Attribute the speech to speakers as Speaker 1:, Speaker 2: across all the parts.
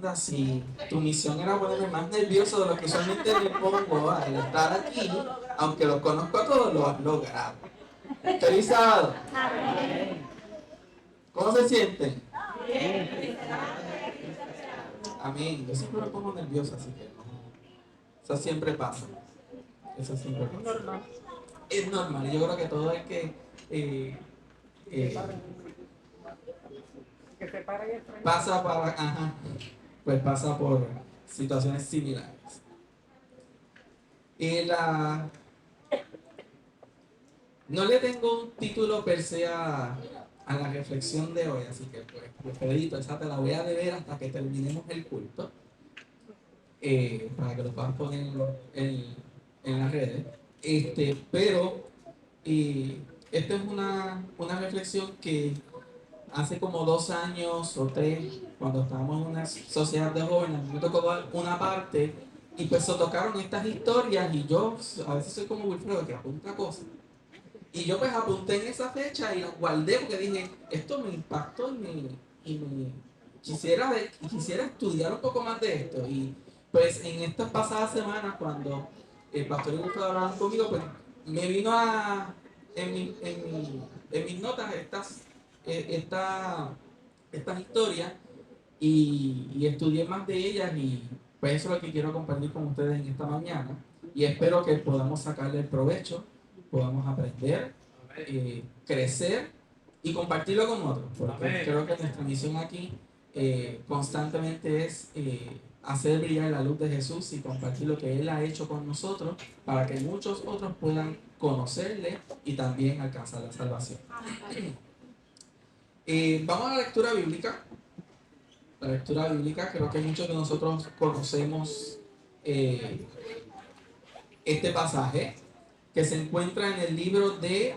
Speaker 1: anda, si tu misión era ponerme más nervioso de lo que usualmente me pongo al estar aquí, aunque los conozco a todos, lo has logrado. ¡Feliz sábado! ¿Cómo se sienten? Amén. Yo siempre me pongo nervioso, así que no. Eso siempre pasa. Eso siempre pasa. Es normal. Yo creo que todo el que eh, pasa para, ajá, pues pasa por situaciones similares. La, no le tengo un título per se a la reflexión de hoy, así que pues Fredito, esa te la voy a deber hasta que terminemos el culto, para que lo puedas poner en las redes. Pero esta es una reflexión que hace como 2 años o 3, cuando estábamos en una sociedad de jóvenes, a mí me tocó dar una parte y pues se tocaron estas historias y yo a veces soy como Wilfredo que apunta cosas. Y yo pues apunté en esa fecha y las guardé porque dije, esto me impactó y quisiera estudiar un poco más de esto. Y pues en estas pasadas semanas cuando el pastor y Wilfredo hablaban conmigo, pues me vino en mis notas estas historias y estudié más de ellas y pues eso es lo que quiero compartir con ustedes en esta mañana y espero que podamos sacarle el provecho, podamos aprender, crecer y compartirlo con otros, porque Amén. Creo que nuestra misión aquí constantemente es hacer brillar la luz de Jesús y compartir lo que Él ha hecho con nosotros para que muchos otros puedan conocerle y también alcanzar la salvación. Vamos a la lectura bíblica. La lectura bíblica, creo que muchos de nosotros conocemos este pasaje que se encuentra en el libro de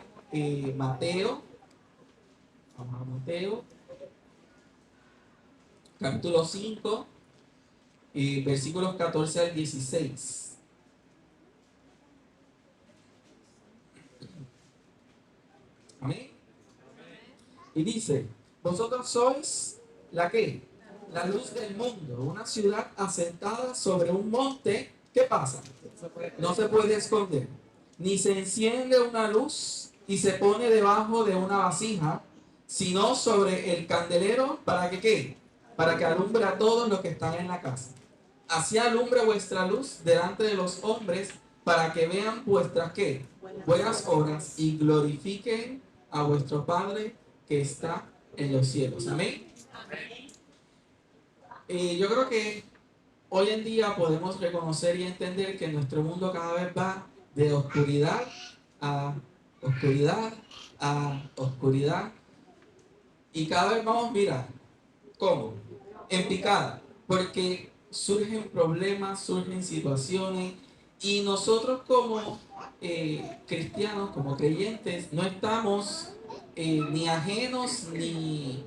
Speaker 1: Mateo. Vamos a Mateo, capítulo 5, versículos 14 al 16. Amén. Y dice, vosotros sois la que, la luz del mundo, una ciudad asentada sobre un monte. ¿Qué pasa? No se puede esconder. Ni se enciende una luz y se pone debajo de una vasija, sino sobre el candelero. ¿Para que qué? Para que alumbre a todos los que están en la casa. Así alumbre vuestra luz delante de los hombres, para que vean vuestras ¿qué? Buenas obras y glorifiquen a vuestro Padre que está en los cielos. Amén. Yo creo que hoy en día podemos reconocer y entender que nuestro mundo cada vez va de oscuridad a oscuridad a oscuridad. Y cada vez vamos, mira, ¿cómo? En picada. Porque surgen problemas, surgen situaciones. Y nosotros como cristianos, como creyentes, no estamos ni ajenos ni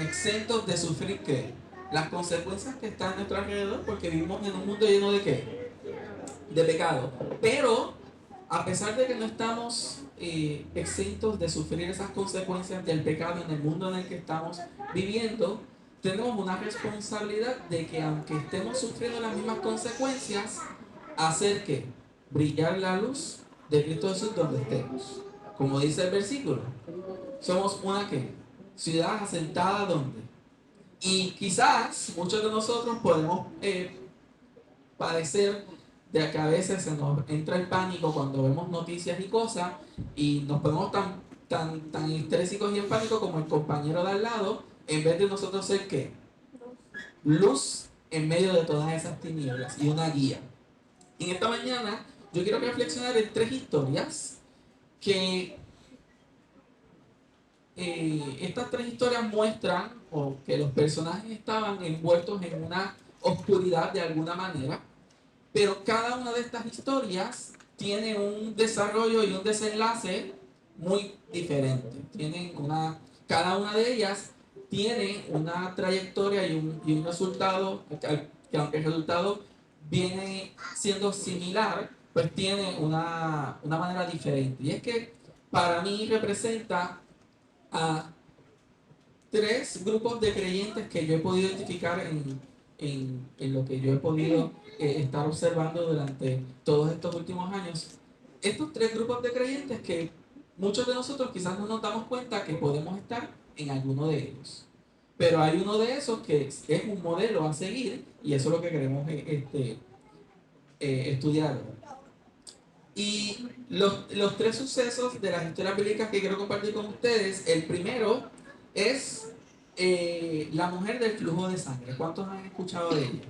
Speaker 1: exentos de sufrir ¿qué? Las consecuencias que están a nuestro alrededor, porque vivimos en un mundo lleno de ¿qué? De pecado. Pero a pesar de que no estamos exentos de sufrir esas consecuencias del pecado en el mundo en el que estamos viviendo, tenemos una responsabilidad de que aunque estemos sufriendo las mismas consecuencias, hacer que brillar la luz de Cristo Jesús donde estemos. Como dice el versículo, somos una ¿qué? Ciudad asentada donde. Y quizás muchos de nosotros podemos padecer de que a veces se nos entra el pánico cuando vemos noticias y cosas y nos ponemos tan histrésicos y en pánico como el compañero de al lado, en vez de nosotros ser ¿qué? Luz en medio de todas esas tinieblas y una guía. Y en esta mañana yo quiero reflexionar en 3 historias que estas 3 historias muestran o que los personajes estaban envueltos en una oscuridad de alguna manera, pero cada una de estas historias tiene un desarrollo y un desenlace muy diferente. Cada una de ellas tiene una trayectoria y un resultado, que aunque el resultado viene siendo similar, pues tiene una manera diferente. Y es que para mí representa a tres grupos de creyentes que yo he podido identificar en lo que yo he podido estar observando durante todos estos últimos años. Estos tres grupos de creyentes que muchos de nosotros quizás no nos damos cuenta que podemos estar en alguno de ellos. Pero hay uno de esos que es un modelo a seguir y eso es lo que queremos estudiar. Y los tres sucesos de las historias bíblicas que quiero compartir con ustedes, el primero es la mujer del flujo de sangre. ¿Cuántos han escuchado de ella?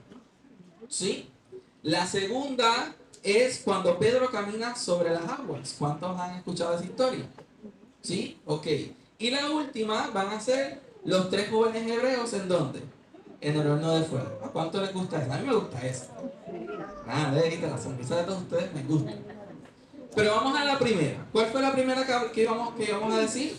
Speaker 1: ¿Sí? La segunda es cuando Pedro camina sobre las aguas. ¿Cuántos han escuchado esa historia? ¿Sí? Ok. Y la última van a ser los tres jóvenes hebreos, ¿en dónde? En el horno de fuego. ¿A cuánto les gusta eso? A mí me gusta eso. Ah, la sonrisa de todos ustedes me gusta. Pero vamos a la primera. ¿Cuál fue la primera que íbamos a decir?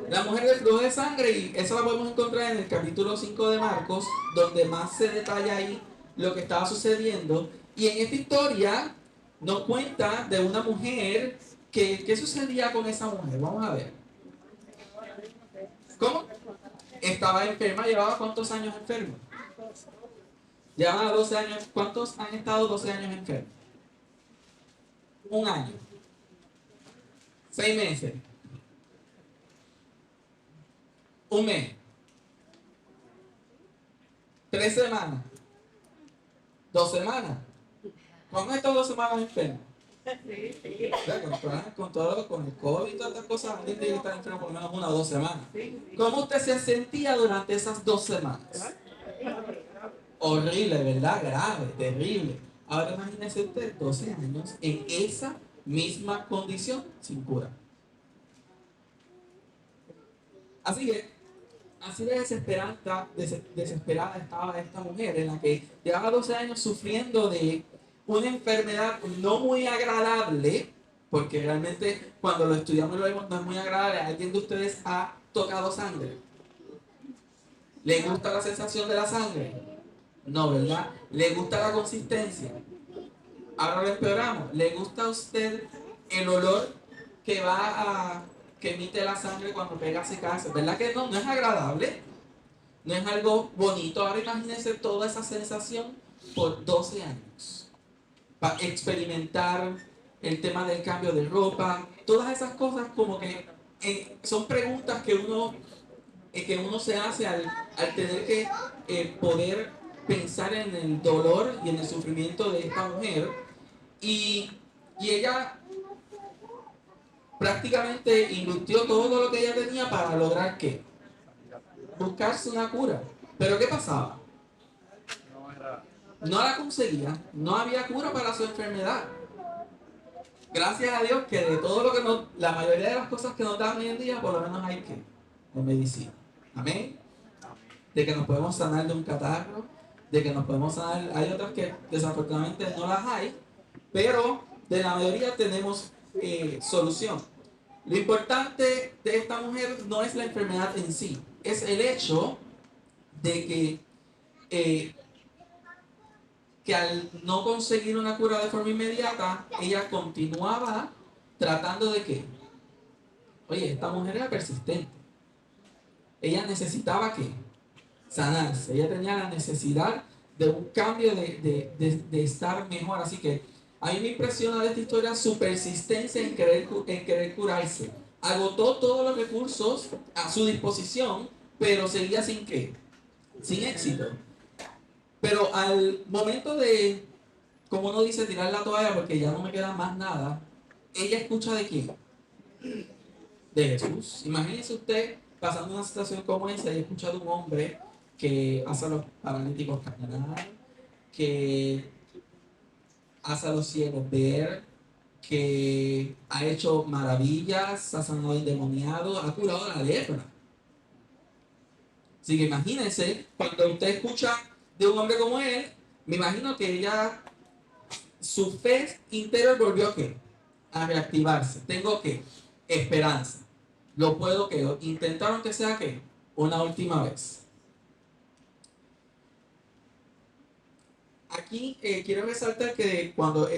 Speaker 1: La mujer del flujo de sangre, y eso la podemos encontrar en el capítulo 5 de Marcos, donde más se detalla ahí lo que estaba sucediendo. Y en esta historia nos cuenta de una mujer ¿qué sucedía con esa mujer? Vamos a ver. ¿Cómo? Estaba enferma, llevaba ¿cuántos años enferma? Llevaba 12 años. ¿Cuántos han estado 12 años enfermos? Un año. 6 meses. Un mes. 3 semanas. 2 semanas. ¿Cómo han estado 2 semanas enfermos? Sí. Con el COVID y todas estas cosas, alguien tiene que estar enfermo por lo menos 1 o 2 semanas. ¿Cómo usted se sentía durante esas 2 semanas? Horrible, ¿verdad? Grave, terrible. Ahora imagínese usted 12 años en esa misma condición sin cura. Así que, así de desesperada estaba esta mujer en la que llevaba 12 años sufriendo de una enfermedad no muy agradable, porque realmente cuando lo estudiamos y lo vemos no es muy agradable. ¿Alguien de ustedes ha tocado sangre? ¿Le gusta la sensación de la sangre? No, ¿verdad? ¿Le gusta la consistencia? Ahora lo empeoramos. ¿Le gusta a usted el olor que que emite la sangre cuando pega a secarse? ¿Verdad que no? No es agradable. No es algo bonito. Ahora imagínense toda esa sensación por 12 años. Para experimentar el tema del cambio de ropa. Todas esas cosas como que son preguntas que uno se hace al tener que poder pensar en el dolor y en el sufrimiento de esta mujer. Y ella prácticamente invirtió todo lo que ella tenía para lograr ¿qué? Buscarse una cura. Pero ¿qué pasaba? No la conseguía, no había cura para su enfermedad. Gracias a Dios que de todo lo que la mayoría de las cosas que nos dan hoy en día, por lo menos hay que, en medicina. Amén. De que nos podemos sanar de un catarro, de que nos podemos sanar, hay otras que desafortunadamente no las hay, pero de la mayoría tenemos solución. Lo importante de esta mujer no es la enfermedad en sí, es el hecho de eh, que al no conseguir una cura de forma inmediata, ella continuaba tratando de qué. Oye, esta mujer era persistente. Ella necesitaba qué, sanarse. Ella tenía la necesidad de un cambio de estar mejor. Así que a mí me impresiona de esta historia su persistencia en querer curarse. Agotó todos los recursos a su disposición, pero seguía sin qué, sin éxito. Pero al momento de, como uno dice, tirar la toalla porque ya no me queda más nada, ella escucha de quién, de Jesús. Imagínese usted pasando una situación como esa y escucha de un hombre que hace a los paralíticos caminar, que hace a los ciegos ver, que ha hecho maravillas, ha sanado endemoniado, ha curado la lepra. Así que imagínense, cuando usted escucha de un hombre como él, me imagino que ella, su fe interior volvió a qué, a reactivarse. Tengo que esperanza. Lo puedo que intentaron que sea que una última vez. Aquí quiero resaltar que cuando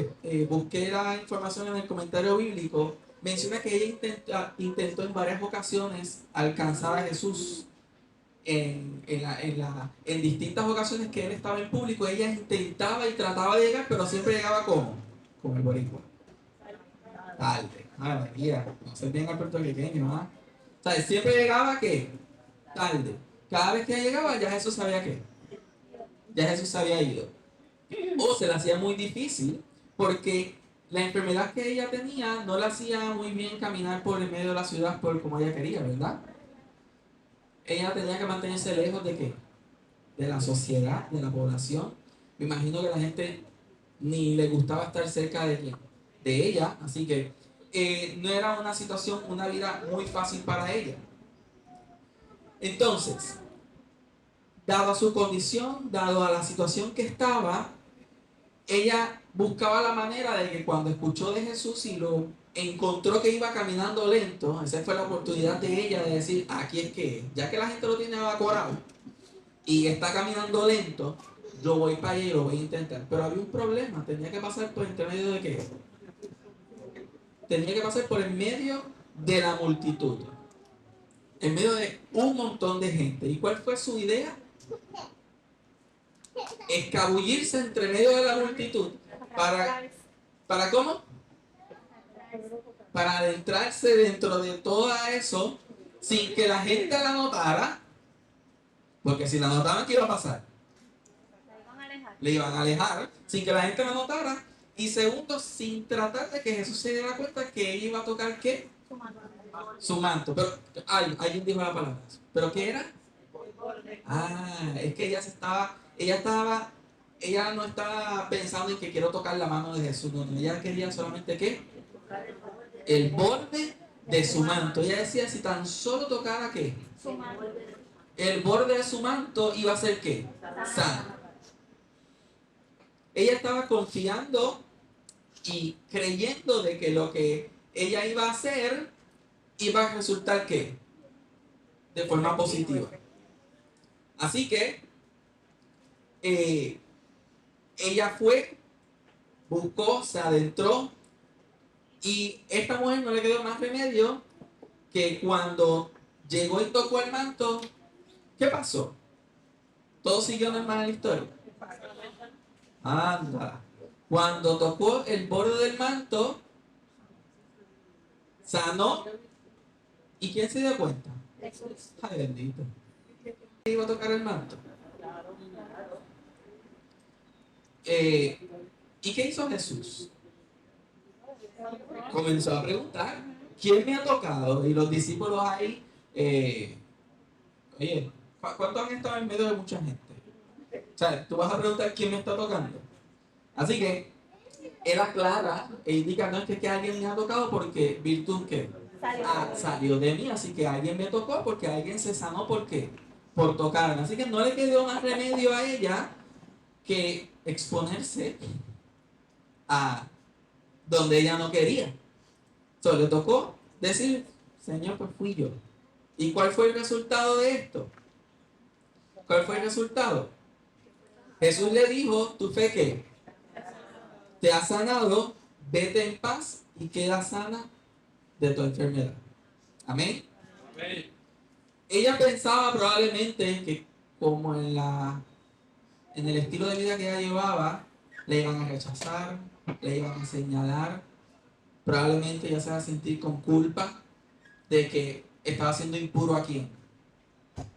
Speaker 1: busqué la información en el comentario bíblico, menciona que ella intentó en varias ocasiones alcanzar a Jesús. En distintas ocasiones que él estaba en público, ella intentaba y trataba de llegar, pero siempre llegaba como el boricua. Tarde. Ay, María, no se bien al puertorriqueño, ¿ah? O sea, siempre llegaba que tarde. Cada vez que llegaba, ya Jesús sabía que ya Jesús había ido. O se le hacía muy difícil porque la enfermedad que ella tenía no la hacía muy bien caminar por el medio de la ciudad por como ella quería, ¿verdad? Ella tenía que mantenerse lejos de qué? De la sociedad, de la población. Me imagino que la gente ni le gustaba estar cerca de ella, así que no era una situación, una vida muy fácil para ella. Entonces, dado a su condición, dado a la situación que estaba, ella buscaba la manera de que cuando escuchó de Jesús y lo encontró que iba caminando lento, esa fue la oportunidad de ella de decir, aquí es que, ya que la gente lo tiene evacuado y está caminando lento, yo voy para allá y lo voy a intentar. Pero había un problema, tenía que pasar por entre medio de qué? Tenía que pasar por el medio de la multitud, en medio de un montón de gente. ¿Y cuál fue su idea? Escabullirse entre medio de la multitud. ¿Para cómo? Para adentrarse dentro de todo eso sin que la gente la notara, porque si la notaban, ¿qué iba a pasar? Le iban a alejar sin que la gente la notara. Y segundo, sin tratar de que Jesús se diera cuenta que ella iba a tocar ¿qué? Su manto. Pero, alguien dijo la palabra. ¿Pero qué era? Es que ella no estaba pensando en que quiero tocar la mano de Jesús. No, ella quería solamente ¿qué? El borde de su manto. Ella decía, si tan solo tocara ¿qué? El borde de su manto iba a ser ¿qué? Sano. Ella estaba confiando y creyendo de que lo que ella iba a hacer iba a resultar ¿qué? De forma positiva. Así que ella fue, buscó, se adentró y esta mujer no le quedó más remedio que cuando llegó y tocó el manto, ¿qué pasó? Todo siguió normal en la historia. Anda. Cuando tocó el borde del manto, sanó. ¿Y quién se dio cuenta? Ay, bendito. Iba a tocar el manto. ¿Y qué hizo Jesús? Comenzó a preguntar, ¿quién me ha tocado? Y los discípulos ahí, oye, ¿cuántos han estado en medio de mucha gente? O sea, tú vas a preguntar quién me está tocando. Así que él aclara e indica, no es que alguien me ha tocado porque virtud que salió de mí, así que alguien me tocó porque alguien se sanó porque por tocarme. Así que no le quedó más remedio a ella que exponerse a donde ella no quería. Solo le tocó decir, Señor, pues fui yo. ¿Y cuál fue el resultado de esto? ¿Cuál fue el resultado? Jesús le dijo, ¿tu fe qué? Te ha sanado, vete en paz y queda sana de tu enfermedad. Amén. Amén. Ella pensaba probablemente que como en el estilo de vida que ella llevaba, le iban a rechazar, le iban a señalar, probablemente ella se va a sentir con culpa de que estaba siendo impuro aquí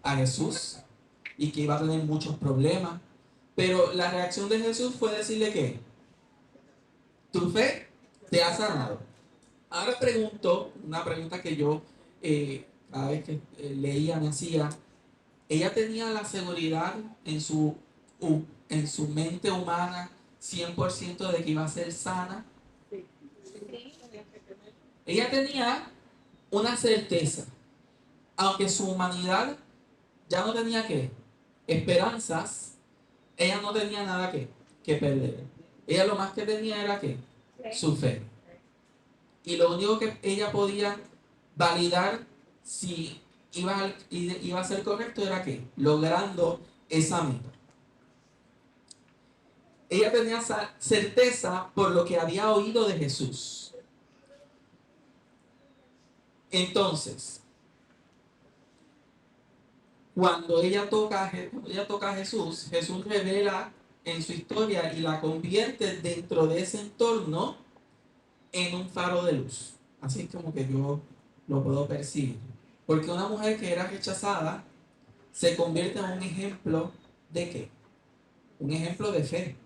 Speaker 1: a Jesús y que iba a tener muchos problemas. Pero la reacción de Jesús fue decirle que tu fe te ha sanado. Ahora pregunto, una pregunta que yo cada vez que leía me hacía, ella tenía la seguridad en su mente humana 100% de que iba a ser sana. Ella tenía una certeza, aunque su humanidad ya no tenía que esperanzas, ella no tenía nada que perder. Ella lo más que tenía era que su fe. Y lo único que ella podía validar si iba a ser correcto era que logrando esa meta. Ella tenía esa certeza por lo que había oído de Jesús. Entonces, cuando ella toca a Jesús, Jesús revela en su historia y la convierte dentro de ese entorno en un faro de luz. Así es como que yo lo puedo percibir. Porque una mujer que era rechazada se convierte en un ejemplo de qué? Un ejemplo de fe.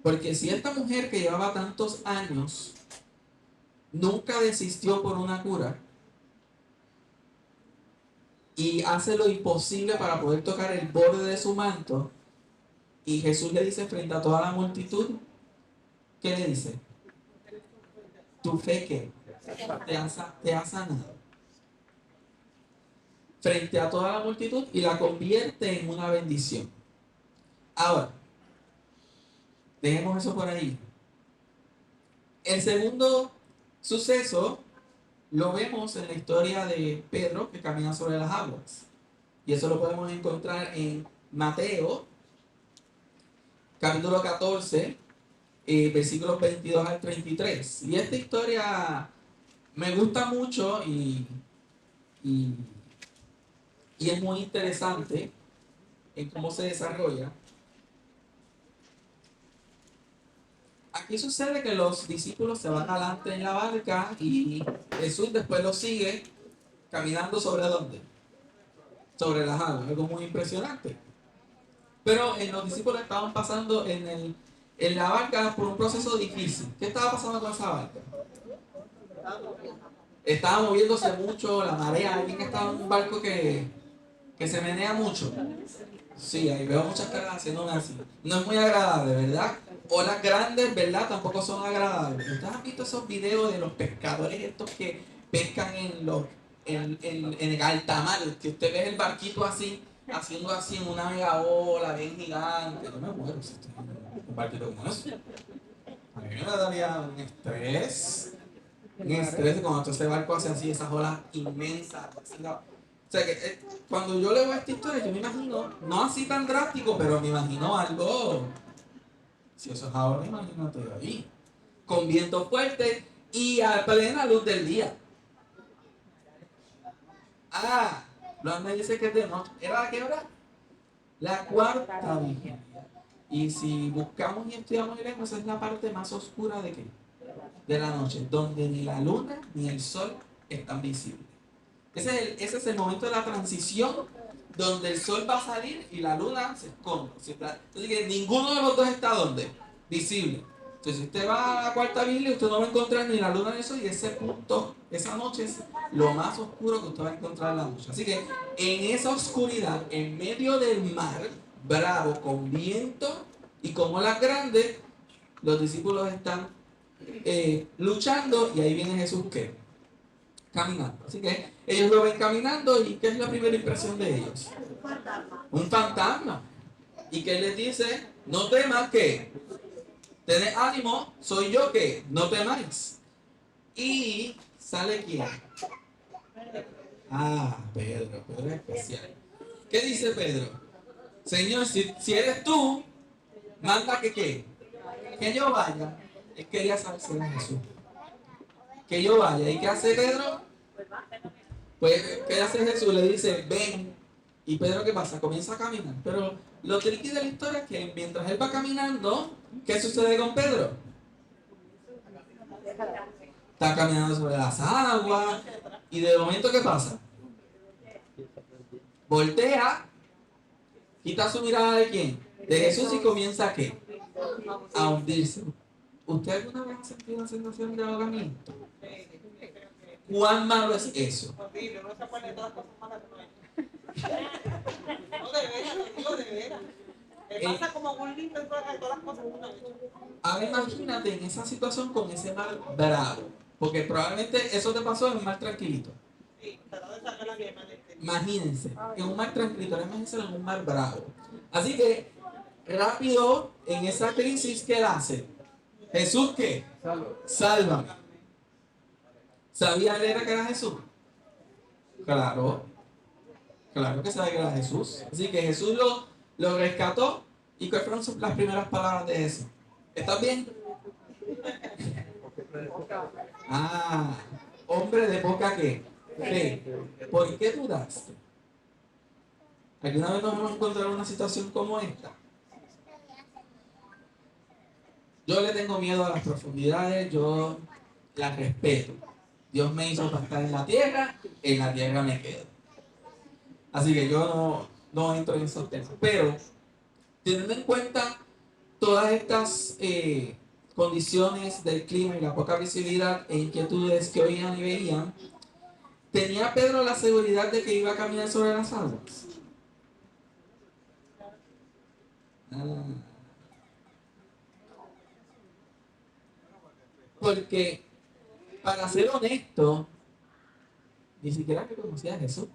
Speaker 1: Porque si esta mujer que llevaba tantos años nunca desistió por una cura y hace lo imposible para poder tocar el borde de su manto, y Jesús le dice frente a toda la multitud, ¿qué le dice? Tu fe que te ha sanado. Frente a toda la multitud y la convierte en una bendición. Ahora, dejemos eso por ahí. El segundo suceso lo vemos en la historia de Pedro que camina sobre las aguas. Y eso lo podemos encontrar en Mateo, capítulo 14, versículos 22 al 33. Y esta historia me gusta mucho y, y es muy interesante en cómo se desarrolla. Aquí sucede que los discípulos se van adelante en la barca y Jesús después los sigue caminando sobre ¿dónde? Sobre las aguas, algo muy impresionante. Pero los discípulos estaban pasando en la barca por un proceso difícil. ¿Qué estaba pasando con esa barca? Estaba moviéndose mucho, la marea. Alguien estaba en un barco que se menea mucho. Sí, ahí veo muchas caras haciendo así. No es muy agradable, ¿verdad? Olas grandes, ¿verdad? Tampoco son agradables. ¿Ustedes han visto esos videos de los pescadores estos que pescan en el alta mar? Que usted ve el barquito así, haciendo así en una mega ola bien gigante. Yo me muero si estoy en un barquito como eso. A mí me daría un estrés. Un estrés cuando ese barco hace así, esas olas inmensas. O sea que cuando yo leo esta historia, yo me imagino, no así tan drástico, pero me imagino algo. Si eso es ahora, imagínate ahí. Con viento fuerte y a plena luz del día. Ah, Luan me dice que es de noche. ¿Era la qué hora? La cuarta vigilia. Y si buscamos y estudiamos el esa es la parte más oscura de qué? De la noche, donde ni la luna ni el sol están visibles. Ese es el momento de la transición donde el sol va a salir y la luna se esconde. Entonces que ninguno de los dos está donde? Visible. Entonces si usted va a la cuarta vigilia, usted no va a encontrar ni la luna ni el sol y ese punto, esa noche es lo más oscuro que usted va a encontrar en la noche. Así que en esa oscuridad, en medio del mar, bravo, con viento y con olas grandes, los discípulos están luchando y ahí viene Jesús que caminando. Así que ellos lo ven caminando y ¿qué es la primera impresión de ellos? Un fantasma. ¿Y qué les dice? No temas que tened ánimo, soy yo que no temáis. Y sale quién? Ah, Pedro es especial. ¿Qué dice Pedro? Señor, si eres tú, manda que qué? Que yo vaya. Él quería saber si era Jesús. Que yo vaya. ¿Y qué hace Pedro? Pues, ¿qué hace Jesús? Le dice, ven. Y Pedro, ¿qué pasa? Comienza a caminar. Pero lo tricky de la historia es que mientras él va caminando, ¿qué sucede con Pedro? Está caminando sobre las aguas. Y de momento, ¿qué pasa? Voltea, quita su mirada de quién? De Jesús y comienza ¿a qué? A hundirse. ¿Usted alguna vez ha sentido una sensación de ahogamiento? ¿Cuán malo es eso? Horrible, no se acuerda de todas las cosas malas que no hay. No, de veras, te digo de veras. Me pasa como un libro de todas las cosas que uno ha hecho. Ahora imagínate en esa situación con ese mar bravo. Porque probablemente eso te pasó en un mar tranquilito. Sí, tratando de sacar la yema de este. Imagínense, en un mar tranquilito, imagínense en un mar bravo. Así que, rápido, en esa crisis, ¿qué él hace? ¿Jesús qué? Sálvame. ¿Sabía él que era Jesús? Claro, claro que sabía que era Jesús. Así que Jesús lo rescató. ¿Y cuáles fueron las primeras palabras de Jesús? ¿Estás bien? Ah, hombre de poca qué? Fe. ¿Por qué dudaste? ¿Alguna vez nos hemos encontrado en una situación como esta? Yo le tengo miedo a las profundidades, yo las respeto. Dios me hizo para estar en la tierra me quedo. Así que yo no entro en esos temas. Pero, teniendo en cuenta todas estas condiciones del clima y la poca visibilidad e inquietudes que oían y veían, ¿tenía Pedro la seguridad de que iba a caminar sobre las aguas? Ah, porque, para ser honesto, ni siquiera reconocía a Jesús.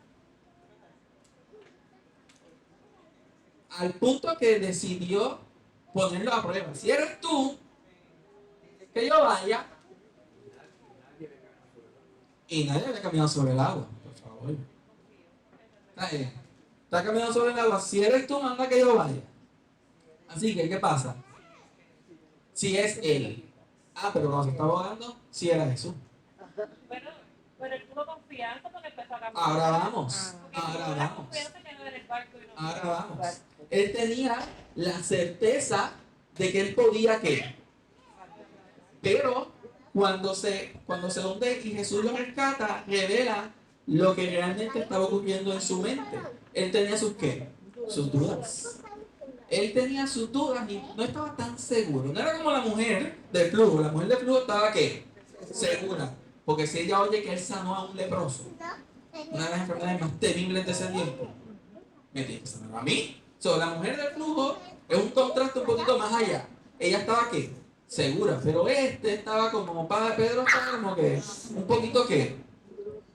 Speaker 1: Al punto que decidió ponerlo a prueba. Si eres tú, que yo vaya. Y nadie había caminado sobre el agua, por favor. Está caminando sobre el agua. Si eres tú, manda que yo vaya. Así que, ¿qué pasa? Si es él. Pero cuando se está ahogando, si era Jesús.
Speaker 2: Pero él pudo confiar cuando empezó a caminar.
Speaker 1: Ahora vamos. Ahora vamos. Él tenía la certeza de que él podía que. Pero cuando se hunde y Jesús lo rescata, revela lo que realmente estaba ocurriendo en su mente. Él tenía sus ¿qué? Sus dudas. Él tenía sus dudas y no estaba tan seguro. No era como la mujer del flujo. La mujer del flujo estaba ¿qué? Segura. Porque si ella oye que él sanó a un leproso, una de las enfermedades más temibles de ese tiempo, me tiene que sanar a mí. La mujer del flujo es un contraste un poquito más allá. Ella estaba ¿qué? Segura, pero estaba como Padre Pedro, estaba como que un poquito ¿qué?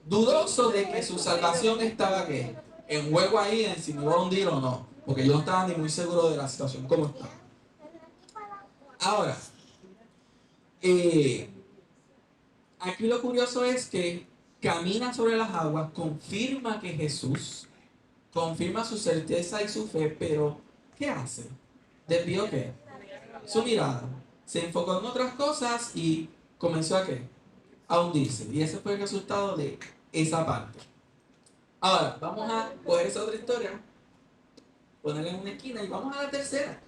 Speaker 1: Dudoso de que su salvación estaba ¿qué? En juego ahí, en si me iba a hundir o no, porque yo no estaba ni muy seguro de la situación como estaba. Ahora, aquí lo curioso es que camina sobre las aguas, confirma que Jesús, confirma su certeza y su fe, pero ¿qué hace? ¿Desvió qué? Su mirada. Se enfocó en otras cosas y comenzó a ¿qué? A hundirse. Y ese fue el resultado de esa parte. Ahora, vamos a coger esa otra historia, ponerla en una esquina y vamos a la tercera.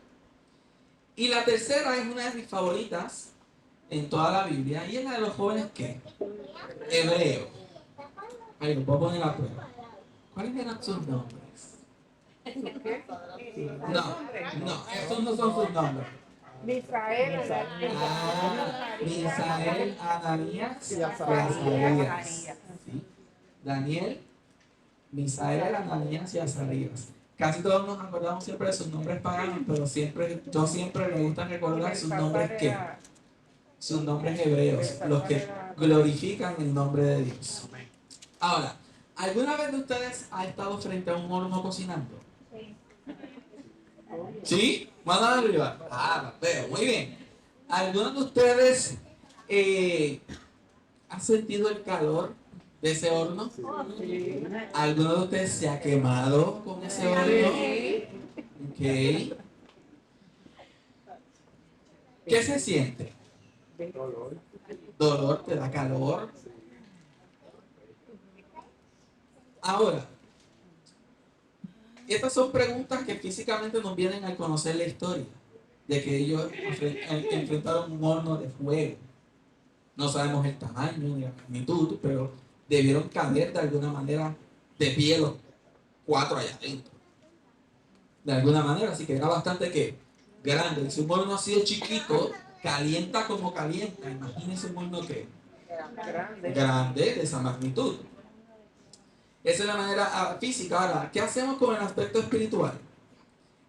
Speaker 1: Y la tercera es una de mis favoritas en toda la Biblia y es la de los jóvenes ¿qué? Hebreos. Ahí lo puedo poner a prueba. ¿Cuáles eran sus nombres? No, estos no son sus nombres.
Speaker 3: Misael,
Speaker 1: Misael, Ananías y Azarías. ¿Sí? Daniel, Misael, Ananías y Azarías. Casi todos nos acordamos siempre de sus nombres paganos, pero yo siempre me gusta recordar sus nombres ¿qué? Sus nombres hebreos, los que glorifican el nombre de Dios. Ahora, ¿alguna vez de ustedes ha estado frente a un horno cocinando? ¿Sí? Mano arriba. Veo, muy bien. ¿Alguno de ustedes ha sentido el calor de ese horno? ¿Alguno de ustedes se ha quemado con ese horno? Ok. ¿Qué se siente? Dolor, te da calor. Ahora, estas son preguntas que físicamente nos vienen al conocer la historia de que ellos enfrentaron un horno de fuego. No sabemos el tamaño ni la magnitud, pero debieron caber de alguna manera de pie los 4 allá adentro. De alguna manera, así que era bastante ¿qué? Grande. Y si un horno así de chiquito, calienta como calienta. Imagínense un horno que grande de esa magnitud. Esa es la manera física. Ahora, ¿qué hacemos con el aspecto espiritual?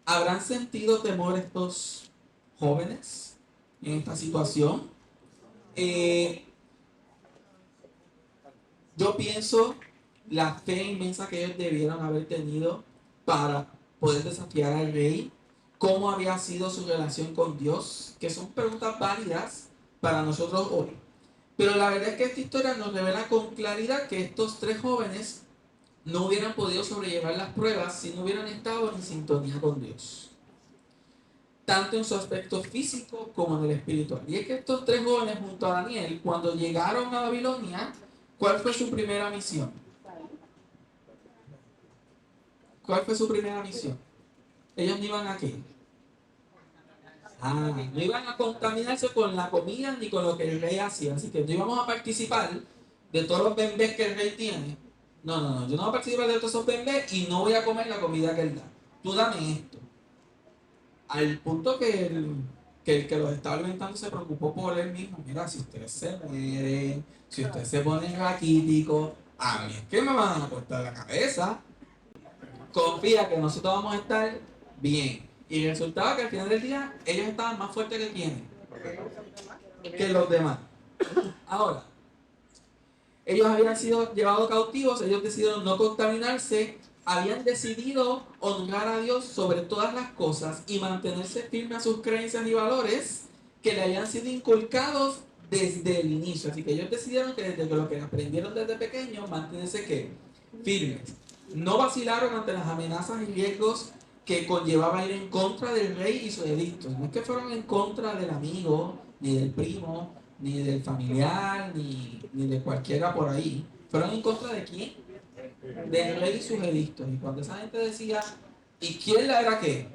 Speaker 1: ¿Habrán sentido temor estos jóvenes en esta situación? Yo pienso la fe inmensa que ellos debieron haber tenido para poder desafiar al rey, cómo había sido su relación con Dios, que son preguntas válidas para nosotros hoy. Pero la verdad es que esta historia nos revela con claridad que estos 3 jóvenes no hubieran podido sobrellevar las pruebas si no hubieran estado en sintonía con Dios, tanto en su aspecto físico como en el espiritual. Y es que estos 3 jóvenes junto a Daniel, cuando llegaron a Babilonia, ¿Cuál fue su primera misión? ¿Cuál fue su primera misión? Ellos no iban a qué. No iban a contaminarse con la comida ni con lo que el rey hacía. Así que no íbamos a participar de todos los bembés que el rey tiene. No. Yo no voy a participar de todos esos bembés y no voy a comer la comida que él da. Tú dame esto. Al punto que el que los estaba alimentando se preocupó por él mismo. Mira, si ustedes se mueren, si ustedes se ponen raquíticos, a mí es que me van a cortar la cabeza. Confía que nosotros vamos a estar bien. Y resultaba que al final del día ellos estaban más fuertes que quienes, que los demás. Ahora, ellos habían sido llevados cautivos, ellos decidieron no contaminarse, habían decidido honrar a Dios sobre todas las cosas y mantenerse firmes a sus creencias y valores que le habían sido inculcados desde el inicio. Así que ellos decidieron que desde lo que aprendieron desde pequeños, mantenerse ¿qué? Firmes. No vacilaron ante las amenazas y riesgos que conllevaba ir en contra del rey y sus edictos. No es que fueron en contra del amigo, ni del primo, ni del familiar, ni de cualquiera por ahí. Fueron en contra de quién? Del rey y sus edictos. Y cuando esa gente decía, ¿y quién la era qué?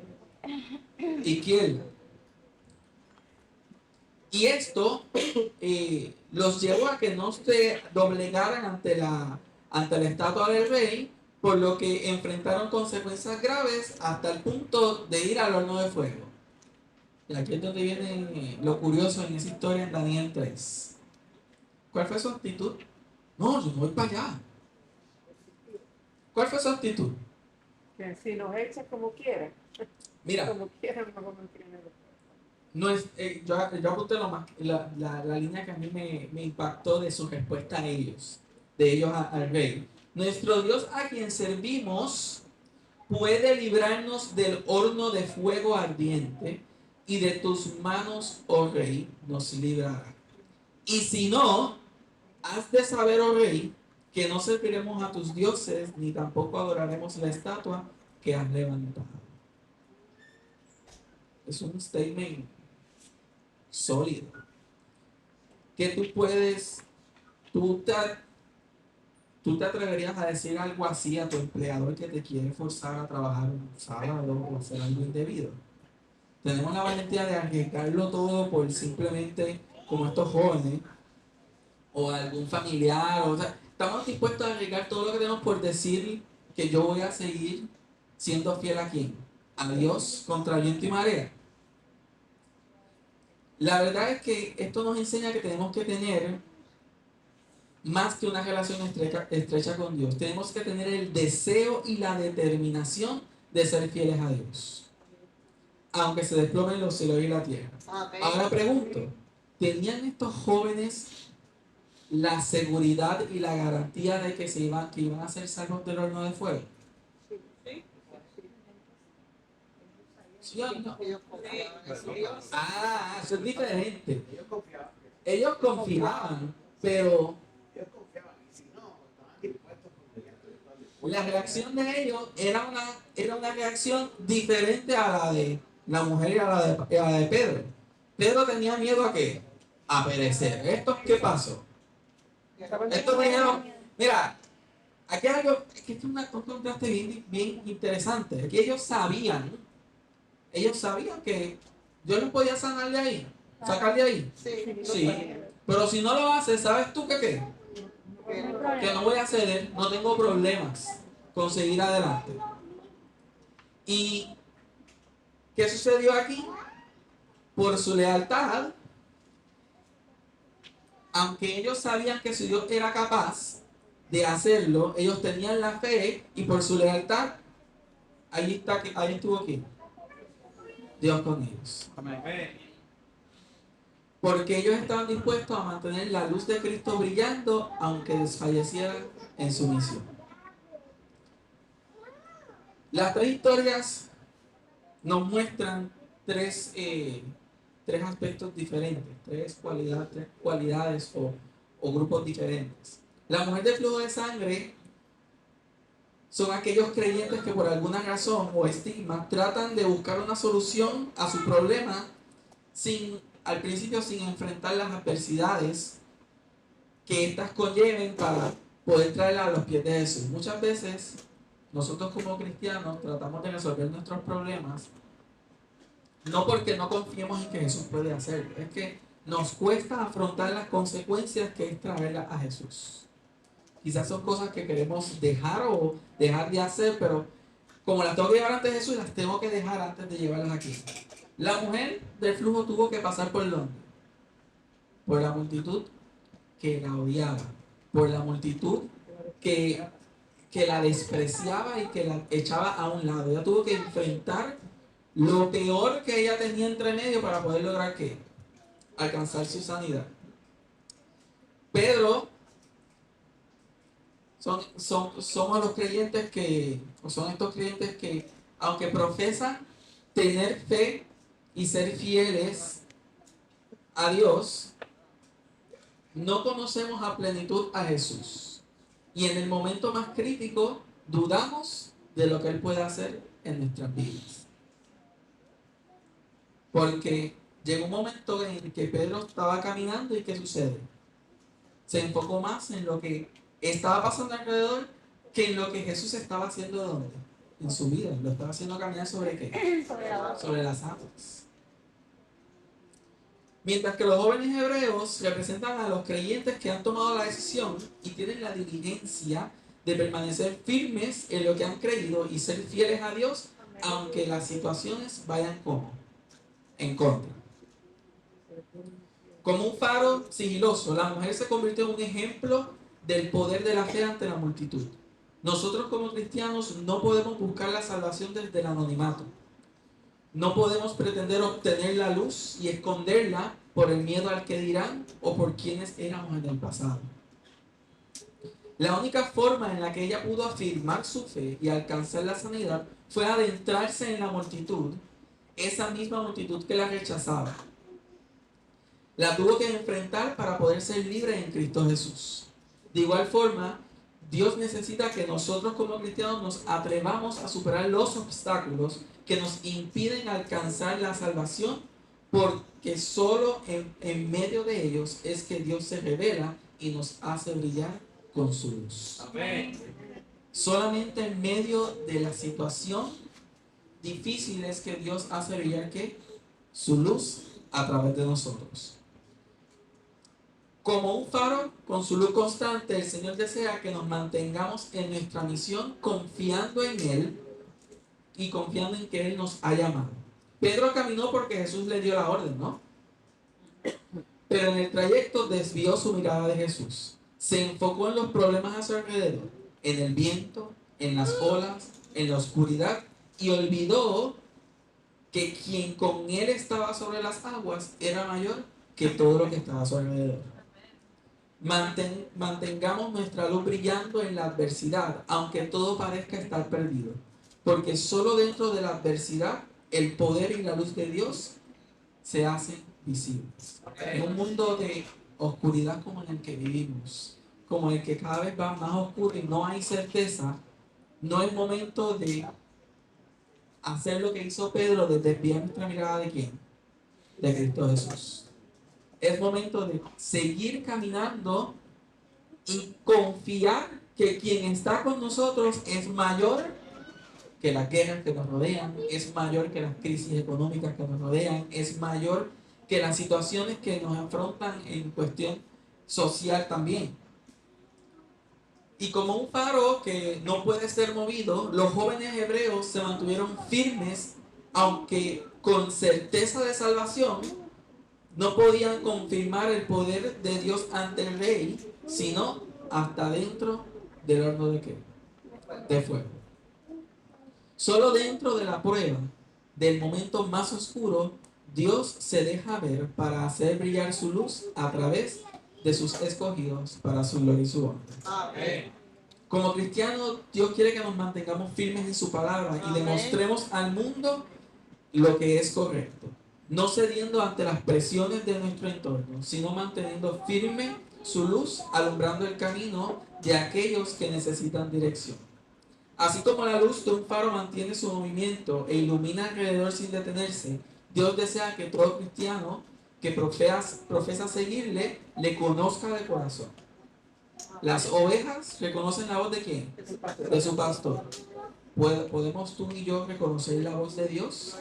Speaker 1: ¿Y quién? Y esto los llevó a que no se doblegaran ante la estatua del rey, por lo que enfrentaron consecuencias graves hasta el punto de ir al horno de fuego. Y aquí es donde viene lo curioso en esa historia en Daniel 3. ¿Cuál fue su actitud? No, yo no voy para allá. ¿Cuál fue su actitud?
Speaker 3: Que si nos echa como quiera.
Speaker 1: Mira,
Speaker 3: Como quiera, no vamos a tener.
Speaker 1: no es, yo apunté la línea que a mí me impactó de su respuesta a ellos, de ellos al rey. Nuestro Dios a quien servimos puede librarnos del horno de fuego ardiente y de tus manos, oh rey, nos librará. Y si no, has de saber, oh rey, que no serviremos a tus dioses ni tampoco adoraremos la estatua que has levantado. Es un statement sólido. Que tú te atreverías a decir algo así a tu empleador que te quiere forzar a trabajar un sábado o hacer algo indebido. Tenemos la valentía de arriesgarlo todo por simplemente, como estos jóvenes, o algún familiar, o sea, estamos dispuestos a arriesgar todo lo que tenemos por decir que yo voy a seguir siendo fiel a quién, a Dios contra viento y marea. La verdad es que esto nos enseña que tenemos que tener más que una relación estrecha con Dios. Tenemos que tener el deseo y la determinación de ser fieles a Dios, aunque se desplomen los cielos y la tierra. Ahora pregunto, ¿tenían estos jóvenes la seguridad y la garantía de que iban a ser salvos del horno de fuego? ¿Sí o no? Eso es diferente. Ellos confiaban, pero la reacción de ellos era una reacción diferente a la de la mujer y a la de Pedro. Pedro tenía miedo ¿a qué? A perecer. ¿Estos qué pasó? Estos dijeron, mira, aquí hay algo, que es un contraste bien interesante. Aquí ellos sabían que Dios los podía sanar de ahí, sacar de ahí. Sí. Pero si no lo hace, ¿sabes tú que qué? Que no voy a ceder, no tengo problemas con seguir adelante. ¿Y qué sucedió aquí? Por su lealtad, aunque ellos sabían que su Dios era capaz de hacerlo, ellos tenían la fe y por su lealtad, ahí estuvo aquí, Dios con ellos. Amén. Porque ellos estaban dispuestos a mantener la luz de Cristo brillando, aunque desfallecieran en su misión. Las tres historias nos muestran tres aspectos diferentes, tres cualidades o grupos diferentes. La mujer de flujo de sangre son aquellos creyentes que por alguna razón o estigma tratan de buscar una solución a su problema al principio sin enfrentar las adversidades que éstas conlleven para poder traerla a los pies de Jesús. Muchas veces nosotros como cristianos tratamos de resolver nuestros problemas no porque no confiemos en que Jesús puede hacerlo, es que nos cuesta afrontar las consecuencias que es traerlas a Jesús. Quizás son cosas que queremos dejar o dejar de hacer, pero como las tengo que llevar ante Jesús, las tengo que dejar antes de llevarlas aquí. La mujer del flujo tuvo que pasar por dónde? Por la multitud que la odiaba, por la multitud que la despreciaba y que la echaba a un lado. Ella tuvo que enfrentar lo peor que ella tenía entre medio para poder lograr ¿qué? Alcanzar su sanidad. Pedro somos los creyentes que, o son estos creyentes que, aunque profesan tener fe y ser fieles a Dios, no conocemos a plenitud a Jesús. Y en el momento más crítico, dudamos de lo que Él puede hacer en nuestras vidas. Porque llegó un momento en el que Pedro estaba caminando y ¿qué sucede? Se enfocó más en lo que estaba pasando alrededor que en lo que Jesús estaba haciendo ¿dónde? En su vida. Lo estaba haciendo caminar ¿sobre qué? Sobre las aguas. Mientras que los jóvenes hebreos representan a los creyentes que han tomado la decisión y tienen la diligencia de permanecer firmes en lo que han creído y ser fieles a Dios, aunque las situaciones vayan como en contra. Como un faro sigiloso, la mujer se convirtió en un ejemplo del poder de la fe ante la multitud. Nosotros como cristianos no podemos buscar la salvación desde el anonimato. No podemos pretender obtener la luz y esconderla por el miedo al que dirán o por quienes éramos en el pasado. La única forma en la que ella pudo afirmar su fe y alcanzar la sanidad fue adentrarse en la multitud, esa misma multitud que la rechazaba. La tuvo que enfrentar para poder ser libre en Cristo Jesús. De igual forma, Dios necesita que nosotros como cristianos nos atrevamos a superar los obstáculos que nos impiden alcanzar la salvación, porque solo en medio de ellos es que Dios se revela y nos hace brillar con su luz.
Speaker 2: Amén.
Speaker 1: Solamente en medio de la situación difícil es que Dios hace brillar ¿qué? Su luz a través de nosotros. Como un faro con su luz constante, el Señor desea que nos mantengamos en nuestra misión confiando en Él y confiando en que Él nos ha llamado. Pedro caminó porque Jesús le dio la orden, ¿no? Pero en el trayecto desvió su mirada de Jesús. Se enfocó en los problemas a su alrededor, en el viento, en las olas, en la oscuridad, y olvidó que quien con Él estaba sobre las aguas era mayor que todo lo que estaba a su alrededor. Mantengamos nuestra luz brillando en la adversidad, aunque todo parezca estar perdido, porque solo dentro de la adversidad el poder y la luz de Dios se hacen visibles. En un mundo de oscuridad como en el que vivimos, como el que cada vez va más oscuro y no hay certeza, no es momento de hacer lo que hizo Pedro, de desviar nuestra mirada ¿de quién? De Cristo Jesús. Es momento de seguir caminando y confiar que quien está con nosotros es mayor que las guerras que nos rodean, es mayor que las crisis económicas que nos rodean, es mayor que las situaciones que nos afrontan en cuestión social también. Y como un faro que no puede ser movido, los jóvenes hebreos se mantuvieron firmes, aunque con certeza de salvación, no podían confirmar el poder de Dios ante el rey, sino hasta dentro del horno de ¿qué? De fuego. Solo dentro de la prueba, del momento más oscuro, Dios se deja ver para hacer brillar su luz a través de sus escogidos para su gloria y su honra. Amén. Como cristianos, Dios quiere que nos mantengamos firmes en su palabra y demostremos al mundo lo que es correcto. No cediendo ante las presiones de nuestro entorno, sino manteniendo firme su luz, alumbrando el camino de aquellos que necesitan dirección. Así como la luz de un faro mantiene su movimiento e ilumina alrededor sin detenerse, Dios desea que todo cristiano que profesa seguirle, le conozca de corazón. Las ovejas reconocen la voz de quién? De su pastor. ¿Podemos tú y yo reconocer la voz de Dios?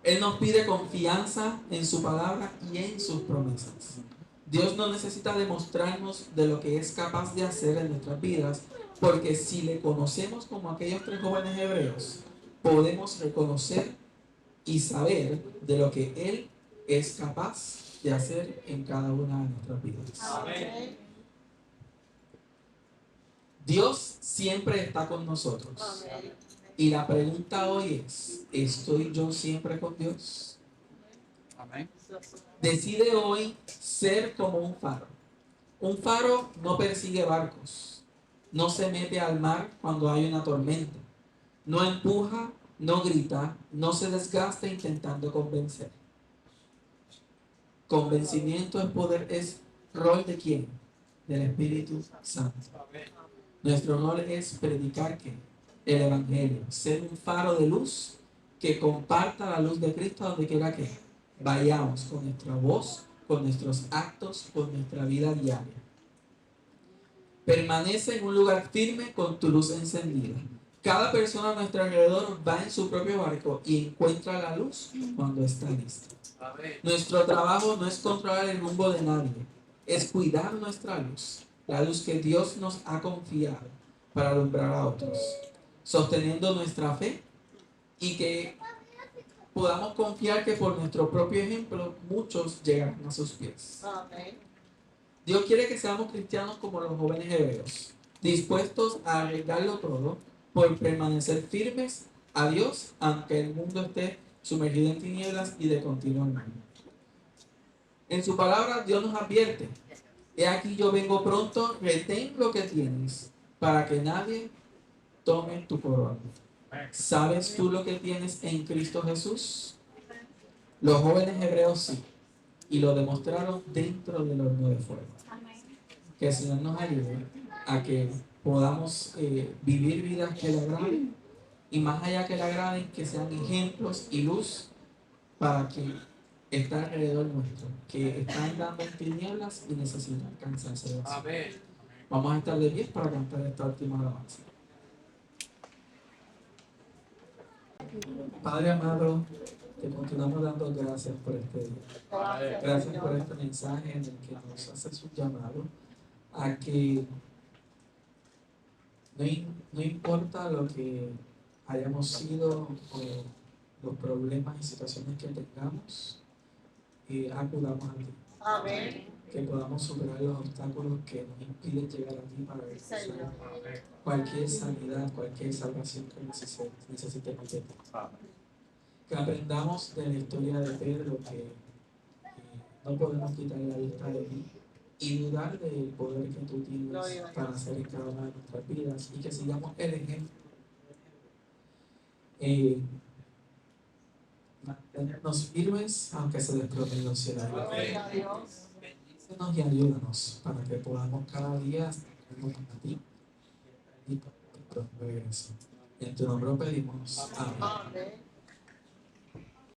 Speaker 1: Él nos pide confianza en su palabra y en sus promesas. Dios no necesita demostrarnos de lo que es capaz de hacer en nuestras vidas, porque si le conocemos como aquellos 3 jóvenes hebreos, podemos reconocer y saber de lo que Él es capaz de hacer en cada una de nuestras vidas.
Speaker 4: Amén.
Speaker 1: Dios siempre está con nosotros. Y la pregunta hoy es, ¿estoy yo siempre con Dios?
Speaker 4: Amén.
Speaker 1: Decide hoy ser como un faro. Un faro no persigue barcos, no se mete al mar cuando hay una tormenta, no empuja, no grita, no se desgasta intentando convencer. Convencimiento es poder, es rol de quién? Del Espíritu Santo. Nuestro rol es predicar ¿qué? El Evangelio, ser un faro de luz que comparta la luz de Cristo donde quiera que vayamos, con nuestra voz, con nuestros actos, con nuestra vida diaria. Permanece en un lugar firme con tu luz encendida. Cada persona a nuestro alrededor va en su propio barco y encuentra la luz cuando está lista. Nuestro trabajo no es controlar el rumbo de nadie, es cuidar nuestra luz, la luz que Dios nos ha confiado para alumbrar a otros, sosteniendo nuestra fe y que podamos confiar que por nuestro propio ejemplo muchos llegarán a sus pies. Dios quiere que seamos cristianos como los jóvenes hebreos, dispuestos a arriesgarlo todo por permanecer firmes a Dios aunque el mundo esté sumergido en tinieblas y de continuo mal. En su palabra Dios nos advierte: he aquí yo vengo pronto, retén lo que tienes para que nadie tome tu corona. ¿Sabes tú lo que tienes en Cristo Jesús? Los jóvenes hebreos sí, y lo demostraron dentro del horno de fuego. Que el Señor nos ayude a que podamos vivir vidas que le agraden, y más allá que le agraden, que sean ejemplos y luz para quien está alrededor nuestro, que están andando en tinieblas y necesitan cansarse de eso. Vamos a estar de pie para cantar esta última alabanza. Padre amado, te continuamos dando gracias por este día. Gracias por este mensaje en el que nos haces un llamado a que no importa lo que hayamos sido o los problemas y situaciones que tengamos, acudamos a ti.
Speaker 4: Amén.
Speaker 1: Que podamos superar los obstáculos que nos impiden llegar a ti para alcanzar cualquier sanidad, cualquier salvación que necesitemos de ti. Que aprendamos de la historia de Pedro que no podemos quitar la vista de ti y dudar del poder que tú tienes para hacer en cada una de nuestras vidas, y que sigamos el ejemplo. Mantenernos firmes aunque se desplomen los cielos. Bendícenos y ayúdanos para que podamos cada día acercarnos a ti y para tu regreso. En tu nombre pedimos. Amén.